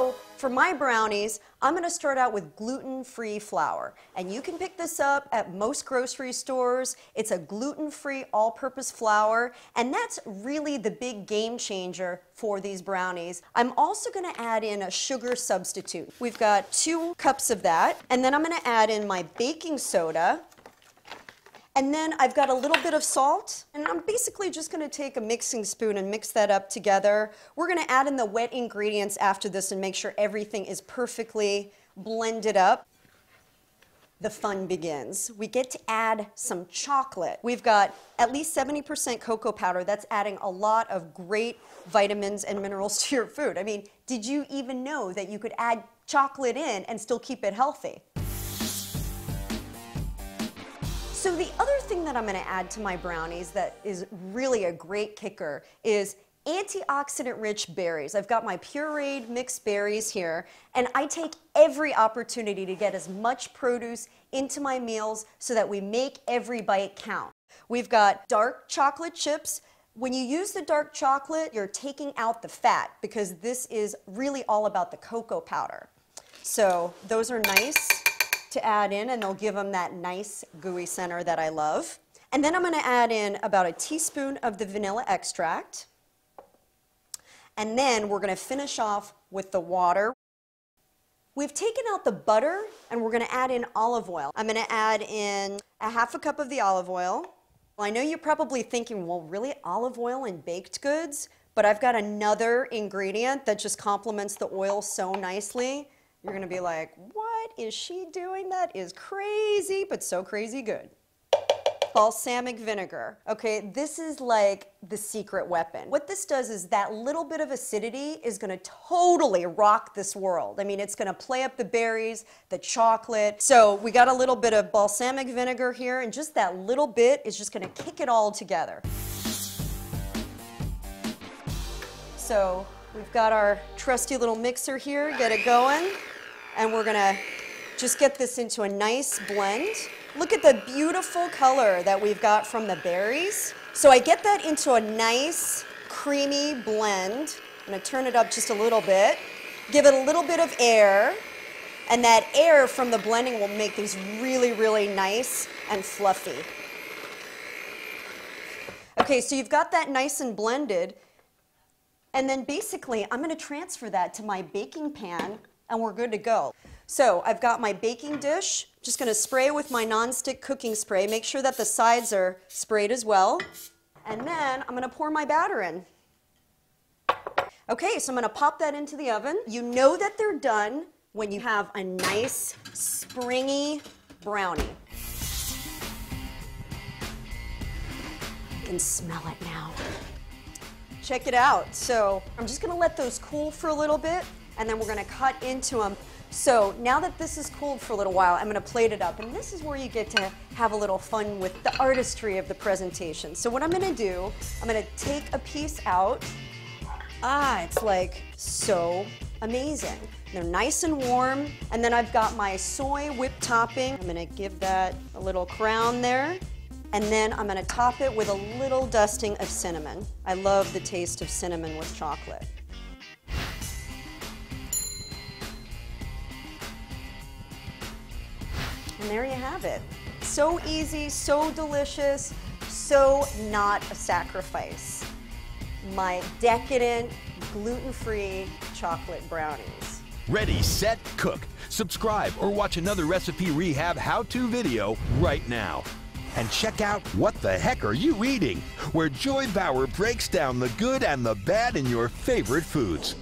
So for my brownies, I'm gonna start out with gluten-free flour. And you can pick this up at most grocery stores. It's a gluten-free all-purpose flour, and that's really the big game changer for these brownies. I'm also gonna add in a sugar substitute. We've got 2 cups of that, and then I'm gonna add in my baking soda. And then I've got a little bit of salt, and I'm basically just gonna take a mixing spoon and mix that up together. We're gonna add in the wet ingredients after this and make sure everything is perfectly blended up. The fun begins. We get to add some chocolate. We've got at least 70% cocoa powder. That's adding a lot of great vitamins and minerals to your food. I mean, did you even know that you could add chocolate in and still keep it healthy? So the other thing that I'm going to add to my brownies that is really a great kicker is antioxidant-rich berries. I've got my pureed mixed berries here, and I take every opportunity to get as much produce into my meals so that we make every bite count. We've got dark chocolate chips. When you use the dark chocolate, you're taking out the fat because this is really all about the cocoa powder. So those are nice to add in, and they'll give them that nice gooey center that I love. And then I'm going to add in about a teaspoon of the vanilla extract. And then we're going to finish off with the water. We've taken out the butter, and we're going to add in olive oil. I'm going to add in a half a cup of the olive oil. Well, I know you're probably thinking, well, really, olive oil in baked goods? But I've got another ingredient that just complements the oil so nicely. You're going to be like, what is she doing? That is crazy, but so crazy good. Balsamic vinegar. Okay, this is like the secret weapon. What this does is that little bit of acidity is going to totally rock this world. I mean, it's going to play up the berries, the chocolate. So we got a little bit of balsamic vinegar here, and just that little bit is just going to kick it all together. So we've got our trusty little mixer here, get it going, and we're gonna just get this into a nice blend. Look at the beautiful color that we've got from the berries. So I get that into a nice, creamy blend. I'm gonna turn it up just a little bit, give it a little bit of air, and that air from the blending will make these really, really nice and fluffy. Okay, so you've got that nice and blended. And then basically, I'm going to transfer that to my baking pan, and we're good to go. So I've got my baking dish. Just going to spray with my nonstick cooking spray. Make sure that the sides are sprayed as well. And then I'm going to pour my batter in. Okay, so I'm going to pop that into the oven. You know that they're done when you have a nice, springy brownie. You can smell it now. Check it out. So I'm just going to let those cool for a little bit, and then we're going to cut into them. So now that this is cooled for a little while, I'm going to plate it up. And this is where you get to have a little fun with the artistry of the presentation. So what I'm going to do, I'm going to take a piece out. It's like so amazing. They're nice and warm. And then I've got my soy whipped topping. I'm going to give that a little crown there. And then I'm going to top it with a little dusting of cinnamon. I love the taste of cinnamon with chocolate. And there you have it. So easy, so delicious, so not a sacrifice. My decadent, gluten-free chocolate brownies. Ready, set, cook. Subscribe or watch another Recipe Rehab how-to video right now. And check out What the Heck Are You Eating?, where Joy Bauer breaks down the good and the bad in your favorite foods.